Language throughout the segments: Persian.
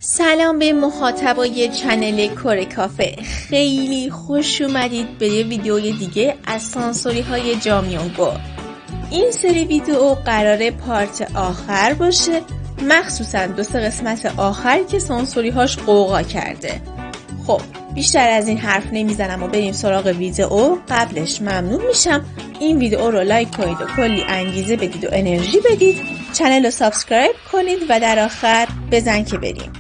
سلام به مخاطبای چنل کره کافه. خیلی خوش اومدید به یه ویدیوی دیگه از سانسوری های جامیونگو. این سری ویدیو قراره پارت آخر باشه، مخصوصا 2 قسمت آخر که سانسوری هاش قوقا کرده. خب بیشتر از این حرف نمیزنم و بریم سراغ ویدیو. قبلش ممنون میشم این ویدیو رو لایک کنید و کلی انگیزه بدید و انرژی بدید. چنل رو سابسکرایب کنید و در آخر بزن که بریم.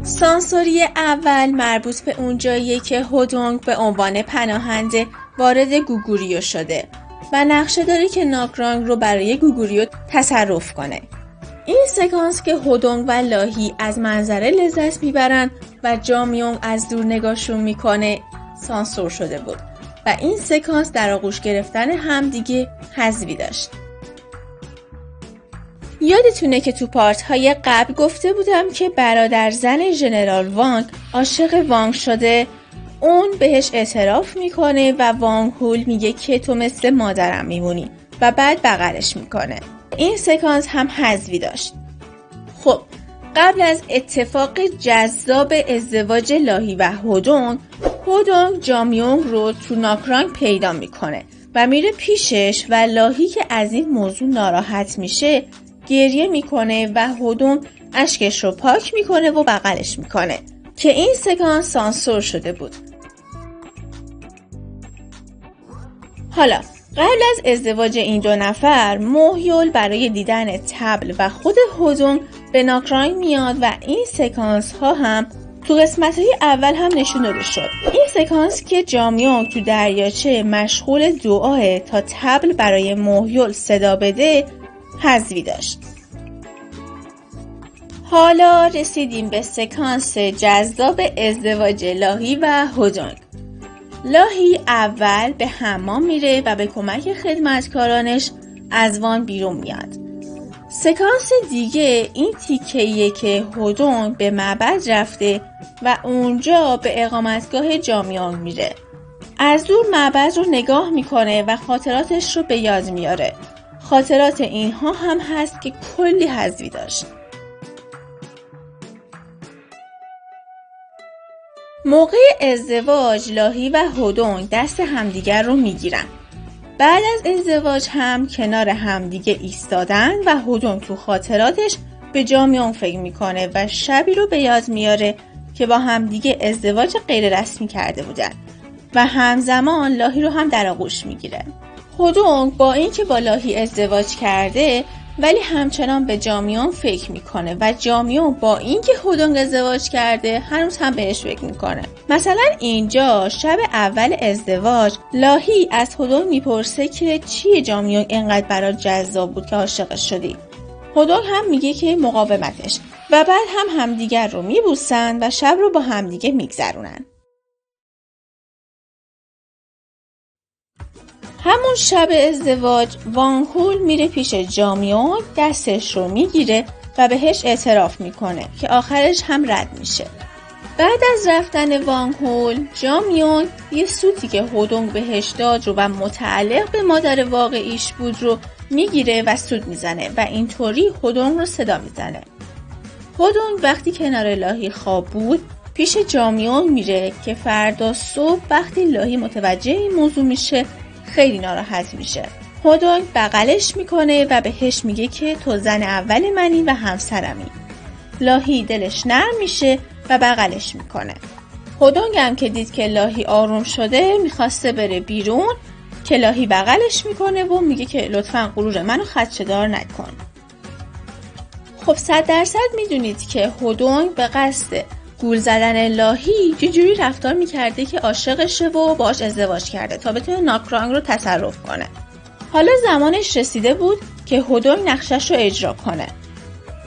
سانسوری اول مربوط به اون جاییه که هودونگ به عنوان پناهنده وارد گوگوریو شده و نقشه داره که ناکرانگ رو برای گوگوریو تصرف کنه. این سکانس که هودونگ و لاهی از منظره لذت میبرن و جامیونگ از دور نگاهشون میکنه سانسور شده بود و این سکانس در آغوش گرفتن همدیگه حذفی داشت. یادتونه که تو پارت های قبل گفته بودم که برادر زن ژنرال وانگ عاشق وانگ شده. اون بهش اعتراف میکنه و وانگ هول میگه که تو مثل مادرم میمونی و بعد بغلش میکنه. این سکانس هم حذفی داشت. خب قبل از اتفاق جذاب ازدواج لاهی و هودونگ جامیونگ رو تو ناکرانگ پیدا میکنه و میره پیشش و لاهی که از این موضوع ناراحت میشه گریه میکنه و هودونگ اشکش رو پاک میکنه و بغلش میکنه که این سکانس سانسور شده بود. حالا قبل از ازدواج این 2 نفر موهیول برای دیدن طبل و خود هودونگ به ناکرانگ میاد و این سکانس ها هم تو قسمت های اول هم نشون داده شد. این سکانس که جامیونگ تو دریاچه مشغول دعاه تا طبل برای موهیول صدا بده حذفی داشت. حالا رسیدیم به سکانس جذاب ازدواج لاهی و هودونگ. لاهی اول به حمام میره و به کمک خدمتکارانش از وان بیرون میاد. سکانس دیگه این تیکه‌ایه که هودونگ به معبد رفته و اونجا به اقامتگاه جامیونگ میره. از دور معبد رو نگاه میکنه و خاطراتش رو به یاد میاره. خاطرات اینها هم هست که کلی حذفی داشت. موقع ازدواج لاهی و هودونگ دست همدیگر رو میگیرن. بعد از ازدواج هم کنار همدیگه ایستادن و هودونگ تو خاطراتش به جامیونگ فکر میکنه و شبی رو به یاد میاره که با همدیگه ازدواج غیر رسمی کرده بودن و همزمان لاهی رو هم در آغوش میگیره. هودونگ با اینکه با لاهی ازدواج کرده ولی همچنان به جامیونگ فکر میکنه و جامیونگ با اینکه هودونگ ازدواج کرده هنوز هم بهش فکر میکنه. مثلا اینجا شب اول ازدواج لاهی از هودونگ میپرسه که چیه جامیونگ اینقدر برات جذاب بود که عاشقش شدی. هودونگ هم میگه که مقاومتش و بعد هم همدیگر رو میبوسن و شب رو با همدیگه میگذرونن. همون شب ازدواج وانگ هول میره پیش جامیونگ، دستش رو میگیره و بهش اعتراف میکنه که آخرش هم رد میشه. بعد از رفتن وانگ هول جامیونگ یه سوتی که هودونگ بهش داد رو و متعلق به مادر واقعیش بود رو میگیره و سوت میزنه و اینطوری هودونگ رو صدا میزنه. هودونگ وقتی کنار لاهی خواب بود پیش جامیونگ میره که فردا صبح وقتی لاهی متوجه این موضوع میشه خیلی ناراحت میشه. هودونگ بغلش میکنه و بهش میگه که تو زن اول منی و همسرمی. لاهی دلش نرم میشه و بغلش میکنه. هودونگ هم که دید که لاهی آروم شده میخواسته بره بیرون که لاهی بغلش میکنه و میگه که لطفاً غرور منو خدشه‌دار نکن. خب 100% میدونید که هودونگ به قصد گول زدن لاهی جوری رفتار میکرده که عاشقشه و باهاش ازدواج کرده تا بتونه ناکرانگ رو تصرف کنه. حالا زمانش رسیده بود که هودونگ نقشش رو اجرا کنه.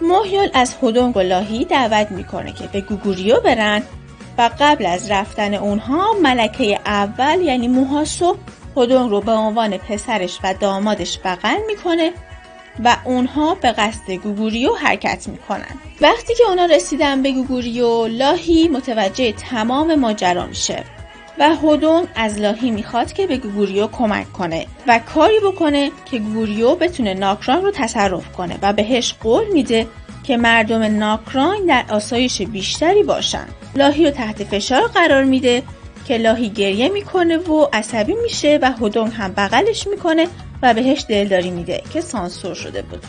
موهیول از هودونگ و لاهی دعوت میکنه که به گوگوریو برن و قبل از رفتن اونها ملکه اول یعنی موهاسو هودونگ رو به عنوان پسرش و دامادش بغل میکنه و اونها به قصد گوگوریو حرکت میکنن. وقتی که اونا رسیدن به گوگوریو لاهی متوجه تمام ماجرا میشه و هودونگ از لاهی میخواد که به گوگوریو کمک کنه و کاری بکنه که گوگوریو بتونه ناکرانگ رو تصرف کنه و بهش قول میده که مردم ناکرانگ در آسایش بیشتری باشن. لاهی رو تحت فشار قرار میده که لاهی گریه میکنه و عصبی میشه و هدونگ هم بغلش میکنه و بهش دلداری میده که سانسور شده بود.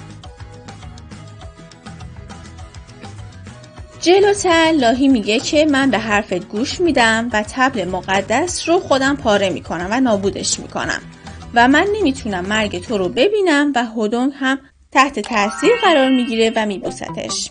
جلوتر لاهی میگه که من به حرفت گوش میدم و طبل مقدس رو خودم پاره میکنم و نابودش میکنم و من نمیتونم مرگ تو رو ببینم و هدونگ هم تحت تاثیر قرار میگیره و میبوستش.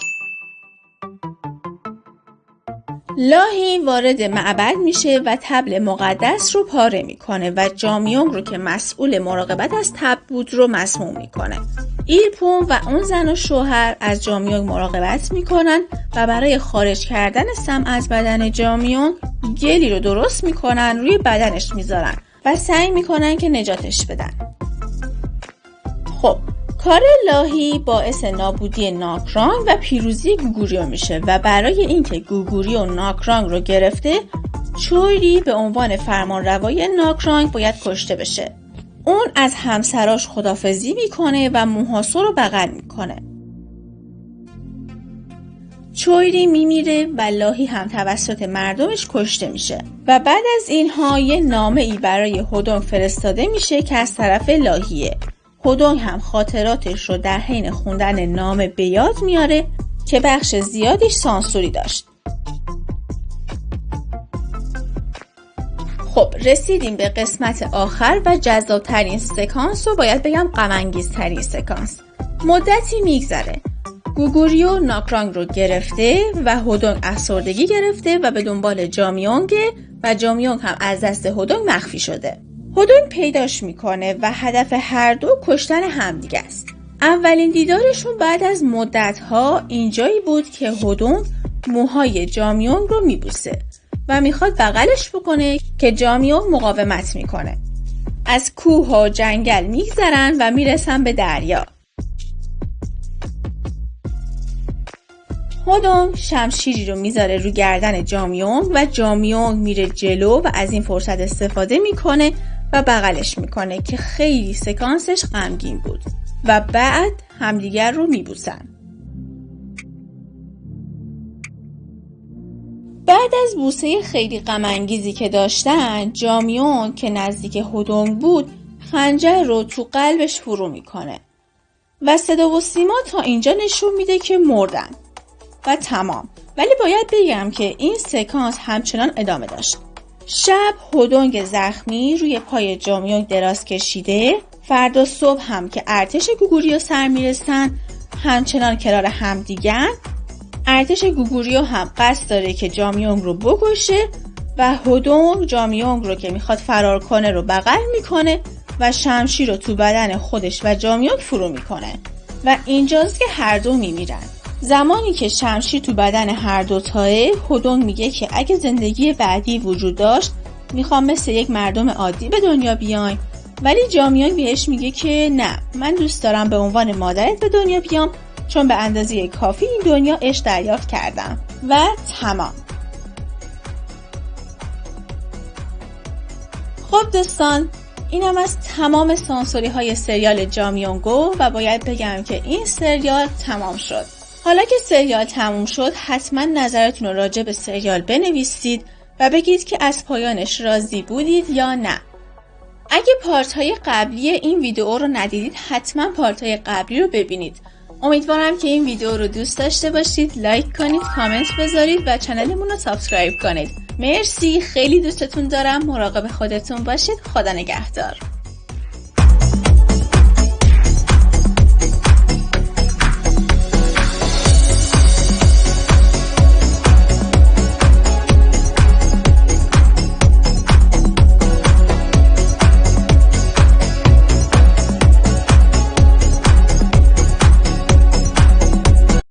لاهی وارد معبد میشه و طبل مقدس رو پاره میکنه و جامیونگ رو که مسئول مراقبت از طبل بود رو مسموم میکنه. ایلپون و اون زن و شوهر از جامیونگ مراقبت میکنن و برای خارج کردن سم از بدن جامیونگ گلی رو درست میکنن، روی بدنش میذارن و سعی میکنن که نجاتش بدن. خب کار لاهی باعث نابودی ناکرانگ و پیروزی گوگوریو میشه و برای اینکه گوگوریو ناکرانگ رو گرفته، چویری به عنوان فرمانروای ناکرانگ باید کشته بشه. اون از همسراش خدافزی میکنه و موهاسو رو بغل میکنه. چویری میمیره و لاهی هم توسط مردمش کشته میشه و بعد از اینها یه نامه ای برای هدونگ فرستاده میشه که از طرف لاهیه. هدونگ هم خاطراتش رو در حین خوندن نامه به یاد میاره که بخش زیادیش سانسوری داشت. خب رسیدیم به قسمت آخر و جذابترین سکانس و باید بگم غم‌انگیزترین سکانس. مدتی میگذره. گوگوریو ناکرانگ رو گرفته و هدونگ افسردگی گرفته و به دنبال جامیونگه و جامیونگ هم از دست هدونگ مخفی شده. هدونگ پیداش میکنه و هدف هر دو کشتن همدیگه است. اولین دیدارشون بعد از مدت‌ها اینجایی بود که هدونگ موهای جامیونگ رو میبوسه و میخواد بغلش بکنه که جامیونگ مقاومت میکنه. از کوه و جنگل میگذرن و میرسن به دریا. هدونگ شمشیری رو میذاره رو گردن جامیونگ و جامیونگ میره جلو و از این فرصت استفاده میکنه و بغلش میکنه که خیلی سکانسش غمگین بود و بعد همدیگر رو میبوسن. بعد از بوسه خیلی غم‌انگیزی که داشتن، جامیونگ که نزدیک هدونگ بود خنجر رو تو قلبش فرو میکنه و صدا و سیما تا اینجا نشون میده که مردن و تمام. ولی باید بگم که این سکانس همچنان ادامه داشت. شب هدونگ زخمی روی پای جامیونگ دراز کشیده. فردا صبح هم که ارتش گوگوریو سر میرسن همچنان کنار هم دیگن. ارتش گوگوریو هم قصد داره که جامیونگ رو بکشه و هدونگ جامیونگ رو که میخواد فرار کنه رو بغل میکنه و شمشیر رو تو بدن خودش و جامیونگ فرو میکنه و اینجاست که هر دو میمیرن. زمانی که شمشیر تو بدن هر دوتاه، هدونگ میگه که اگه زندگی بعدی وجود داشت میخوام مثل یک مردم عادی به دنیا بیایم، ولی جامیونگ بهش میگه که نه، من دوست دارم به عنوان مادرت به دنیا بیام چون به اندازه کافی این دنیا عشق دریافت کردم و تمام. خب دوستان، اینم از تمام سانسوری های سریال جامیونگو و باید بگم که این سریال تمام شد. حالا که سریال تموم شد حتما نظرتون رو راجع به سریال بنویسید و بگید که از پایانش راضی بودید یا نه. اگه پارت های قبلی این ویدیو رو ندیدید حتما پارت های قبلی رو ببینید. امیدوارم که این ویدیو رو دوست داشته باشید، لایک کنید، کامنت بذارید و کانالمون رو سابسکرایب کنید. مرسی، خیلی دوستتون دارم. مراقب خودتون باشید. خدا نگهدار.